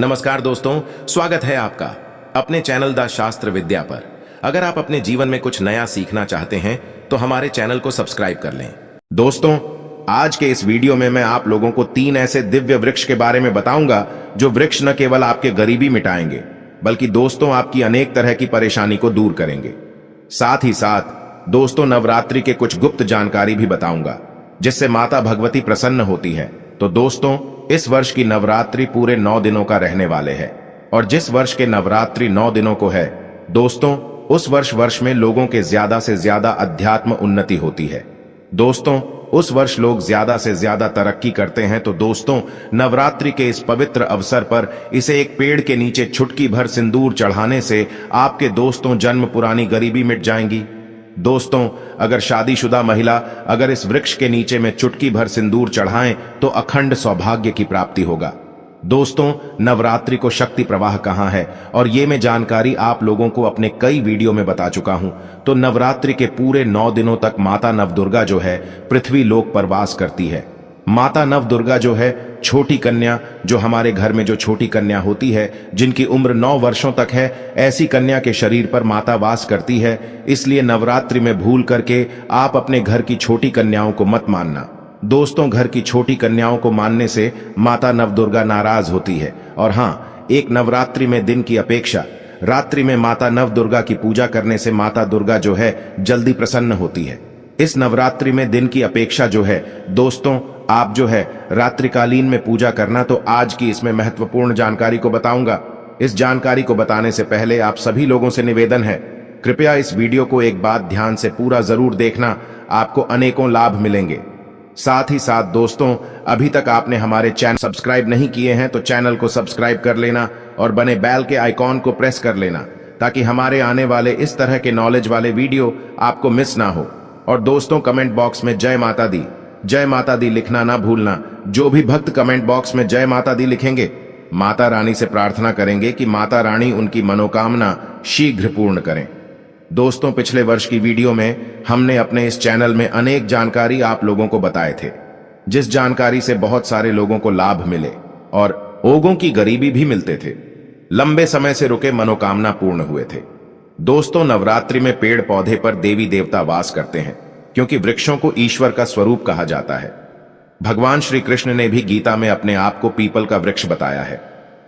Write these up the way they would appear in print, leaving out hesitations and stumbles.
नमस्कार दोस्तों, स्वागत है आपका अपने चैनल द शास्त्र विद्या पर। अगर आप अपने जीवन में कुछ नया सीखना चाहते हैं तो हमारे चैनल को सब्सक्राइब कर लें। दोस्तों, आज के इस वीडियो में मैं आप लोगों को 3 ऐसे दिव्य वृक्ष के बारे में बताऊंगा जो वृक्ष न केवल आपके गरीबी मिटाएंगे बल्कि दोस्तों आपकी अनेक तरह की परेशानी को दूर करेंगे। साथ ही साथ दोस्तों नवरात्रि के कुछ गुप्त जानकारी भी बताऊंगा जिससे माता भगवती प्रसन्न होती है। तो दोस्तों, इस वर्ष की नवरात्रि पूरे 9 दिनों का रहने वाले हैं और जिस वर्ष के नवरात्रि 9 दिनों को है दोस्तों, उस वर्ष में लोगों के ज्यादा से ज्यादा अध्यात्म उन्नति होती है। दोस्तों, उस वर्ष लोग ज्यादा से ज्यादा तरक्की करते हैं। तो दोस्तों, नवरात्रि के इस पवित्र अवसर पर इसे एक पेड़ के नीचे चुटकी भर सिंदूर चढ़ाने से आपके दोस्तों जन्म पुरानी गरीबी मिट जाएंगी। दोस्तों, अगर शादीशुदा महिला अगर इस वृक्ष के नीचे में चुटकी भर सिंदूर चढ़ाएं तो अखंड सौभाग्य की प्राप्ति होगा। दोस्तों, नवरात्रि को शक्ति प्रवाह कहां है और ये मैं जानकारी आप लोगों को अपने कई वीडियो में बता चुका हूं। तो नवरात्रि के पूरे 9 दिनों तक माता नवदुर्गा जो है पृथ्वी लोक पर वास करती है। माता नवदुर्गा जो है छोटी कन्या, जो हमारे घर में जो छोटी कन्या होती है जिनकी उम्र 9 वर्षों तक है, ऐसी कन्या के शरीर पर माता वास करती है। इसलिए नवरात्रि में भूल करके आप अपने घर की छोटी कन्याओं को मत मानना। दोस्तों, घर की छोटी कन्याओं को मानने से माता नवदुर्गा नाराज होती है। और हाँ, एक नवरात्रि में दिन की अपेक्षा रात्रि में माता नवदुर्गा की पूजा करने से माता दुर्गा जो है जल्दी प्रसन्न होती है। इस नवरात्रि में दिन की अपेक्षा जो है दोस्तों आप जो है रात्रिकालीन में पूजा करना। तो आज की इसमें महत्वपूर्ण जानकारी को बताऊंगा। इस जानकारी को बताने से पहले आप सभी लोगों से निवेदन है, कृपया इस वीडियो को एक बार ध्यान से पूरा जरूर देखना, आपको अनेकों लाभ मिलेंगे। साथ ही साथ दोस्तों, अभी तक आपने हमारे चैनल सब्सक्राइब नहीं किए हैं तो चैनल को सब्सक्राइब कर लेना और बने बेल के आइकॉन को प्रेस कर लेना ताकि हमारे आने वाले इस तरह के नॉलेज वाले वीडियो आपको मिस ना हो। और दोस्तों, कमेंट बॉक्स में जय माता दी लिखना ना भूलना। जो भी भक्त कमेंट बॉक्स में जय माता दी लिखेंगे, माता रानी से प्रार्थना करेंगे कि माता रानी उनकी मनोकामना शीघ्र पूर्ण करें। दोस्तों, पिछले वर्ष की वीडियो में हमने अपने इस चैनल में अनेक जानकारी आप लोगों को बताए थे, जिस जानकारी से बहुत सारे लोगों को लाभ मिले और लोगों की गरीबी भी मिलते थे। लंबे समय से रुके मनोकामना पूर्ण हुए थे। दोस्तों, नवरात्रि में पेड़ पौधे पर देवी देवता वास करते हैं क्योंकि वृक्षों को ईश्वर का स्वरूप कहा जाता है। भगवान श्री कृष्ण ने भी गीता में अपने आप को पीपल का वृक्ष बताया है।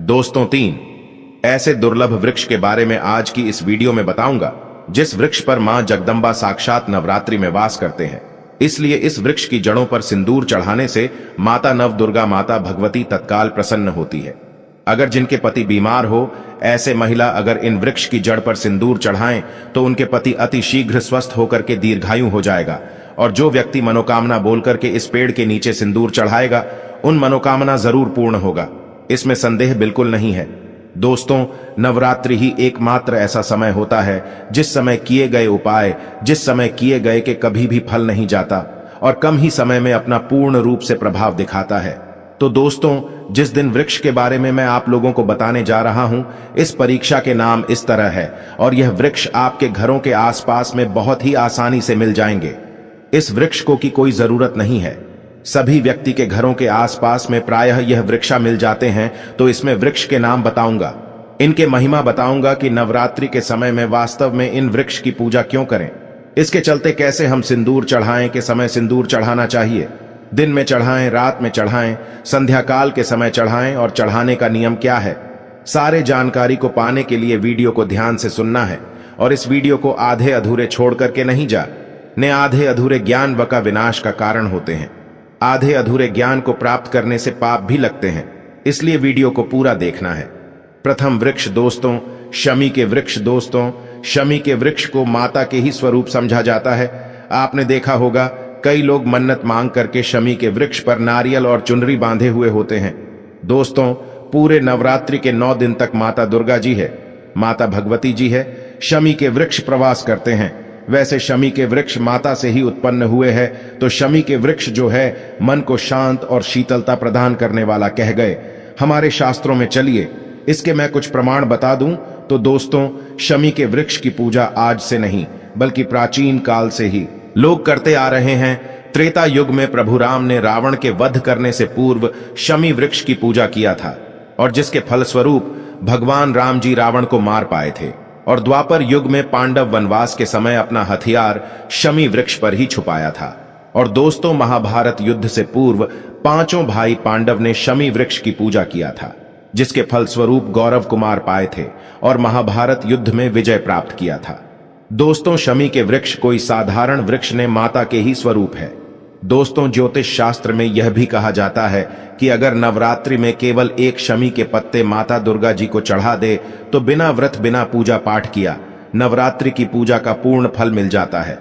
दोस्तों, 3 ऐसे दुर्लभ वृक्ष के बारे में आज की इस वीडियो में बताऊंगा जिस वृक्ष पर मां जगदंबा साक्षात नवरात्रि में वास करते हैं। इसलिए इस वृक्ष की जड़ों पर सिंदूर चढ़ाने से माता नवदुर्गा माता भगवती तत्काल प्रसन्न होती है। अगर जिनके पति बीमार हो, ऐसे महिला अगर इन वृक्ष की जड़ पर सिंदूर चढ़ाएं तो उनके पति अति शीघ्र स्वस्थ होकर के दीर्घायु हो जाएगा। और जो व्यक्ति मनोकामना बोलकर के इस पेड़ के नीचे सिंदूर चढ़ाएगा उन मनोकामना जरूर पूर्ण होगा, इसमें संदेह बिल्कुल नहीं है। दोस्तों, नवरात्रि ही एकमात्र ऐसा समय होता है जिस समय किए गए उपाय जिस समय किए गए के कभी भी फल नहीं जाता और कम ही समय में अपना पूर्ण रूप से प्रभाव दिखाता है। तो दोस्तों, जिस दिन वृक्ष के बारे में मैं आप लोगों को बताने जा रहा हूं, इस परीक्षा के नाम इस तरह है और यह वृक्ष आपके घरों के आसपास में बहुत ही आसानी से मिल जाएंगे। इस वृक्ष को की कोई जरूरत नहीं है, सभी व्यक्ति के घरों के आसपास में प्रायः यह वृक्षा मिल जाते हैं। तो इसमें वृक्ष के नाम बताऊंगा, इनके महिमा बताऊंगा कि नवरात्रि के समय में वास्तव में इन वृक्ष की पूजा क्यों करें, इसके चलते कैसे हम सिंदूर चढ़ाएं के समय सिंदूर चढ़ाना चाहिए, दिन में चढ़ाएं, रात में चढ़ाएं, संध्या काल के समय चढ़ाएं और चढ़ाने का नियम क्या है। सारे जानकारी को पाने के लिए वीडियो को ध्यान से सुनना है और इस वीडियो को आधे अधूरे छोड़ करके नहीं जा, ने आधे अधूरे ज्ञान व का विनाश का कारण होते हैं। आधे अधूरे ज्ञान को प्राप्त करने से पाप भी लगते हैं, इसलिए वीडियो को पूरा देखना है। प्रथम वृक्ष दोस्तों, शमी के वृक्ष। दोस्तों, शमी के वृक्ष को माता के ही स्वरूप समझा जाता है। आपने देखा होगा कई लोग मन्नत मांग करके शमी के वृक्ष पर नारियल और चुनरी बांधे हुए होते हैं। दोस्तों, पूरे नवरात्रि के 9 दिन तक माता दुर्गा जी है, माता भगवती जी है, शमी के वृक्ष प्रवास करते हैं। वैसे शमी के वृक्ष माता से ही उत्पन्न हुए हैं। तो शमी के वृक्ष जो है मन को शांत और शीतलता प्रदान करने वाला कह गए हमारे शास्त्रों में। चलिए इसके मैं कुछ प्रमाण बता दूं। तो दोस्तों, शमी के वृक्ष की पूजा आज से नहीं बल्कि प्राचीन काल से ही लोग करते आ रहे हैं। त्रेता युग में प्रभु राम ने रावण के वध करने से पूर्व शमी वृक्ष की पूजा किया था और जिसके फलस्वरूप भगवान राम जी रावण को मार पाए थे और द्वापर युग में पांडव वनवास के समय अपना हथियार शमी वृक्ष पर ही छुपाया था। और दोस्तों, महाभारत युद्ध से पूर्व पांचों भाई पांडव ने शमी वृक्ष की पूजा किया था, जिसके फलस्वरूप गौरव को मार पाए थे और महाभारत युद्ध में विजय प्राप्त किया था। दोस्तों, शमी के वृक्ष कोई साधारण वृक्ष ने माता के ही स्वरूप है। दोस्तों, ज्योतिष शास्त्र में यह भी कहा जाता है कि अगर नवरात्रि में केवल एक शमी के पत्ते माता दुर्गा जी को चढ़ा दे तो बिना व्रत बिना पूजा पाठ किया नवरात्रि की पूजा का पूर्ण फल मिल जाता है।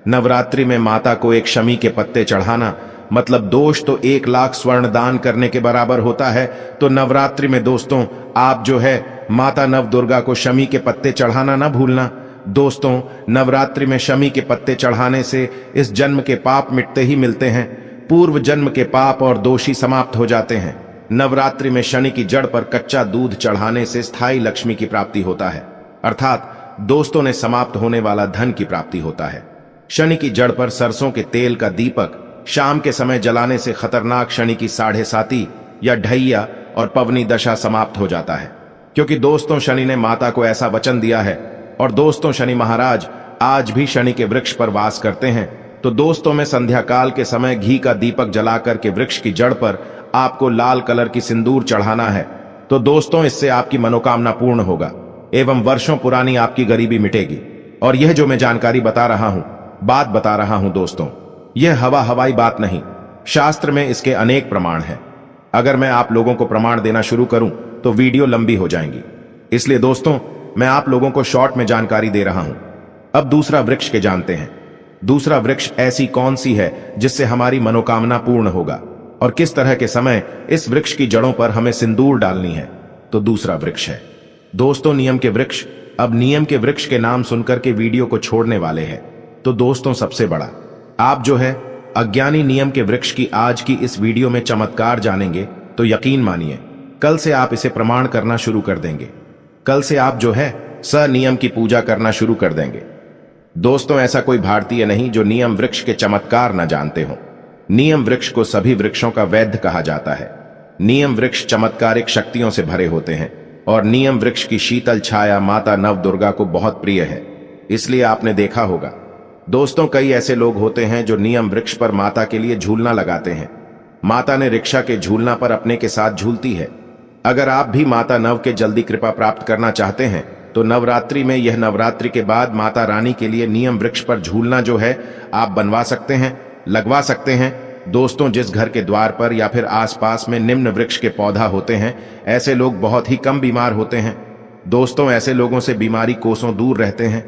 नवरात्रि में माता को एक शमी के पत्ते चढ़ाना मतलब दोष तो 1,00,000 स्वर्ण दान करने के बराबर होता है। तो नवरात्रि में दोस्तों आप जो है माता नव दुर्गा को शमी के पत्ते चढ़ाना ना भूलना। दोस्तों, नवरात्रि में शमी के पत्ते चढ़ाने से इस जन्म के पाप मिटते ही मिलते हैं। पूर्व जन्म के पाप और दोषी समाप्त हो जाते हैं। नवरात्रि में शनि की जड़ पर कच्चा दूध चढ़ाने से स्थायी लक्ष्मी की प्राप्ति होता है, अर्थात दोस्तों ने समाप्त होने वाला धन की प्राप्ति होता है। शनि की जड़ पर सरसों के तेल का दीपक शाम के समय जलाने से खतरनाक शनि की 7.5 या ढैया और पवनी दशा समाप्त हो जाता है, क्योंकि दोस्तों शनि ने माता को ऐसा वचन दिया है। और दोस्तों, शनि महाराज आज भी शनि के वृक्ष पर वास करते हैं। तो दोस्तों, में संध्या काल के समय घी का दीपक जलाकर के वृक्ष की जड़ पर आपको लाल कलर की सिंदूर चढ़ाना है। तो दोस्तों, इससे आपकी मनोकामना पूर्ण होगा एवं वर्षों पुरानी आपकी गरीबी मिटेगी। और यह जो मैं जानकारी बता रहा हूं, बात बता रहा हूं दोस्तों, यह हवाई बात नहीं, शास्त्र में इसके अनेक प्रमाण हैं। अगर मैं आप लोगों को प्रमाण देना शुरू करूं तो वीडियो लंबी हो जाएंगी, इसलिए दोस्तों मैं आप लोगों को शॉर्ट में जानकारी दे रहा हूं। अब दूसरा वृक्ष के जानते हैं। दूसरा वृक्ष ऐसी कौन सी है जिससे हमारी मनोकामना पूर्ण होगा और किस तरह के समय इस वृक्ष की जड़ों पर हमें सिंदूर डालनी है। तो दूसरा वृक्ष है दोस्तों नियम के वृक्ष। अब नियम के वृक्ष के नाम सुनकर के वीडियो को छोड़ने वाले हैं। तो दोस्तों, सबसे बड़ा आप जो है अज्ञानी नियम के वृक्ष की आज की इस वीडियो में चमत्कार जानेंगे तो यकीन मानिए कल से आप इसे प्रमाण करना शुरू कर देंगे। कल से आप जो है सनियम की पूजा करना शुरू कर देंगे। दोस्तों, ऐसा कोई भारतीय नहीं जो नियम वृक्ष के चमत्कार न जानते हो। नियम वृक्ष को सभी वृक्षों का वैद्य कहा जाता है। नियम वृक्ष चमत्कारिक शक्तियों से भरे होते हैं और नियम वृक्ष की शीतल छाया माता नव दुर्गा को बहुत प्रिय है। इसलिए आपने देखा होगा दोस्तों, कई ऐसे लोग होते हैं जो नियम वृक्ष पर माता के लिए झूलना लगाते हैं। माता ने रिक्शा के झूलना पर अपने के साथ झूलती है। अगर आप भी माता नव के जल्दी कृपा प्राप्त करना चाहते हैं तो नवरात्रि में यह नवरात्रि के बाद माता रानी के लिए नियम वृक्ष पर झूलना जो है आप बनवा सकते हैं, लगवा सकते हैं। दोस्तों, जिस घर के द्वार पर या फिर आसपास में निम्न वृक्ष के पौधा होते हैं, ऐसे लोग बहुत ही कम बीमार होते हैं। दोस्तों, ऐसे लोगों से बीमारी कोसों दूर रहते हैं।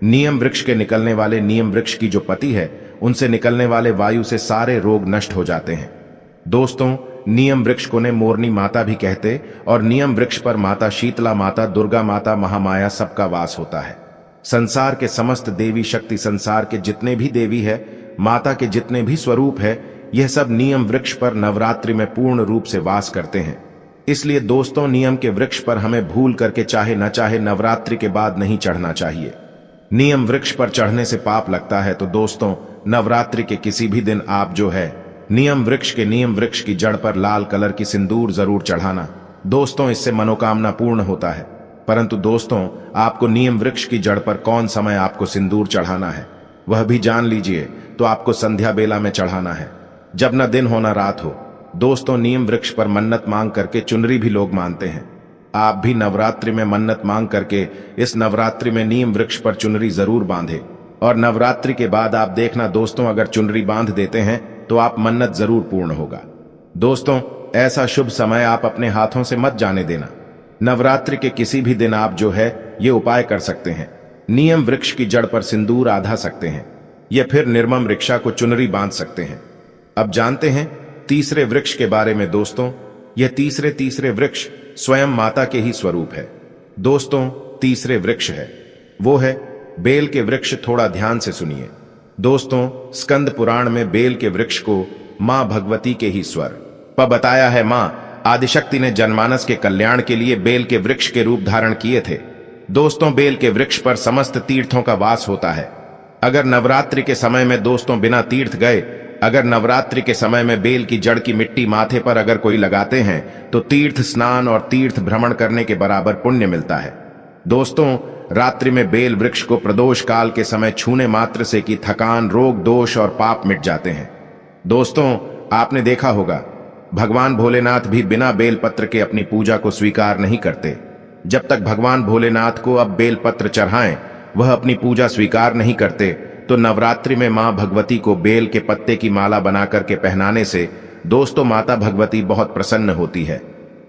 नियम वृक्ष के निकलने वाले नियम वृक्ष की जो पत्ती है उनसे निकलने वाले वायु से सारे रोग नष्ट हो जाते हैं। दोस्तों, नियम वृक्ष को ने मोरनी माता भी कहते और नियम वृक्ष पर माता शीतला माता, दुर्गा माता, महामाया सबका वास होता है। संसार के समस्त देवी शक्ति, संसार के जितने भी देवी है, माता के जितने भी स्वरूप है, यह सब नियम वृक्ष पर नवरात्रि में पूर्ण रूप से वास करते हैं। इसलिए दोस्तों, नियम के वृक्ष पर हमें भूल करके चाहे न चाहे नवरात्रि के बाद नहीं चढ़ना चाहिए। नियम वृक्ष पर चढ़ने से पाप लगता है। तो दोस्तों, नवरात्रि के किसी भी दिन आप जो है नियम वृक्ष की जड़ पर लाल कलर की सिंदूर जरूर चढ़ाना। दोस्तों, इससे मनोकामना पूर्ण होता है। परंतु दोस्तों, आपको नियम वृक्ष की जड़ पर कौन समय आपको सिंदूर चढ़ाना है वह भी जान लीजिए। तो आपको संध्या बेला में चढ़ाना है, जब न दिन हो न रात हो। दोस्तों, नियम वृक्ष पर मन्नत मांग करके चुनरी भी लोग मानते हैं। आप भी नवरात्रि में मन्नत मांग करके इस नवरात्रि में नियम वृक्ष पर चुनरी जरूर बांधे। और नवरात्रि के बाद आप देखना दोस्तों, अगर चुनरी बांध देते हैं तो आप मन्नत जरूर पूर्ण होगा। दोस्तों, ऐसा शुभ समय आप अपने हाथों से मत जाने देना। नवरात्रि के किसी भी दिन आप जो है ये उपाय कर सकते हैं। नियम वृक्ष की जड़ पर सिंदूर आधा सकते हैं या फिर निर्मम रिक्शा को चुनरी बांध सकते हैं। अब जानते हैं तीसरे वृक्ष के बारे में। दोस्तों, यह तीसरे वृक्ष स्वयं माता के ही स्वरूप है। दोस्तों, तीसरे वृक्ष है वो है बेल के वृक्ष। थोड़ा ध्यान से सुनिए दोस्तों, स्कंद पुराण में बेल के वृक्ष को मां भगवती के ही स्वर पर बताया है। मां आदिशक्ति ने जनमानस के कल्याण के लिए बेल के वृक्ष के रूप धारण किए थे। दोस्तों, बेल के वृक्ष पर समस्त तीर्थों का वास होता है। अगर नवरात्रि के समय में दोस्तों बिना तीर्थ गए अगर नवरात्रि के समय में बेल की जड़ की मिट्टी माथे पर अगर कोई लगाते हैं तो तीर्थ स्नान और तीर्थ भ्रमण करने के बराबर पुण्य मिलता है। दोस्तों, रात्रि में बेल वृक्ष को प्रदोष काल के समय छूने मात्र से की थकान, रोग, दोष और पाप मिट जाते हैं। दोस्तों, आपने देखा होगा भगवान भोलेनाथ भी बिना बेल पत्र के अपनी पूजा को स्वीकार नहीं करते। जब तक भगवान भोलेनाथ को अब बेल पत्र चढ़ाएं वह अपनी पूजा स्वीकार नहीं करते, तो नवरात्रि में मां भगवती को बेल के पत्ते की माला बनाकर के पहनाने से दोस्तों माता भगवती बहुत प्रसन्न होती है।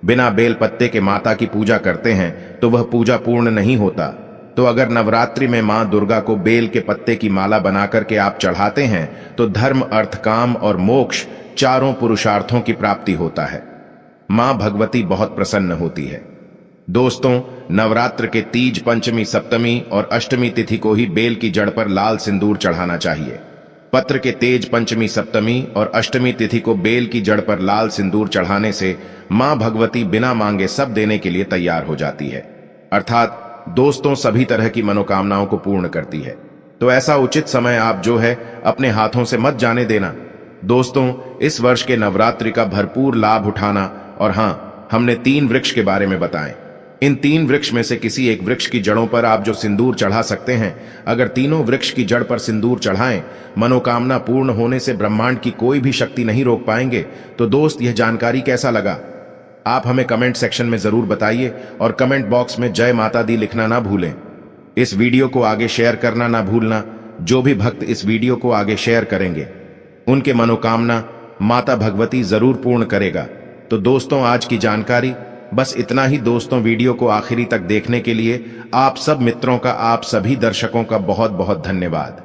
बिना बेल पत्ते के माता की पूजा करते हैं तो वह पूजा पूर्ण नहीं होता। तो अगर नवरात्रि में मां दुर्गा को बेल के पत्ते की माला बनाकर के आप चढ़ाते हैं तो धर्म, अर्थ, काम और मोक्ष चारों पुरुषार्थों की प्राप्ति होता है। मां भगवती बहुत प्रसन्न होती है। दोस्तों, नवरात्र के तीज, पंचमी, सप्तमी और अष्टमी तिथि को ही बेल की जड़ पर लाल सिंदूर चढ़ाना चाहिए। पत्र के तेज, पंचमी, सप्तमी और अष्टमी तिथि को बेल की जड़ पर लाल सिंदूर चढ़ाने से मां भगवती बिना मांगे सब देने के लिए तैयार हो जाती है, अर्थात दोस्तों सभी तरह की मनोकामनाओं को पूर्ण करती है। तो ऐसा उचित समय आप जो है अपने हाथों से मत जाने देना। दोस्तों, इस वर्ष के नवरात्रि का भरपूर लाभ उठाना। और हाँ, हमने 3 वृक्ष के बारे में बताएं। इन 3 वृक्ष में से किसी एक वृक्ष की जड़ों पर आप जो सिंदूर चढ़ा सकते हैं, अगर तीनों वृक्ष की जड़ पर सिंदूर चढ़ाएं, मनोकामना पूर्ण होने से ब्रह्मांड की कोई भी शक्ति नहीं रोक पाएंगे। तो दोस्त, यह जानकारी कैसा लगा आप हमें कमेंट सेक्शन में जरूर बताइए और कमेंट बॉक्स में जय माता दी लिखना ना भूलें। इस वीडियो को आगे शेयर करना ना भूलना। जो भी भक्त इस वीडियो को आगे शेयर करेंगे उनके मनोकामना माता भगवती जरूर पूर्ण करेगा। तो दोस्तों, आज की जानकारी बस इतना ही। दोस्तों, वीडियो को आखिरी तक देखने के लिए आप सब मित्रों का, आप सभी दर्शकों का बहुत बहुत धन्यवाद।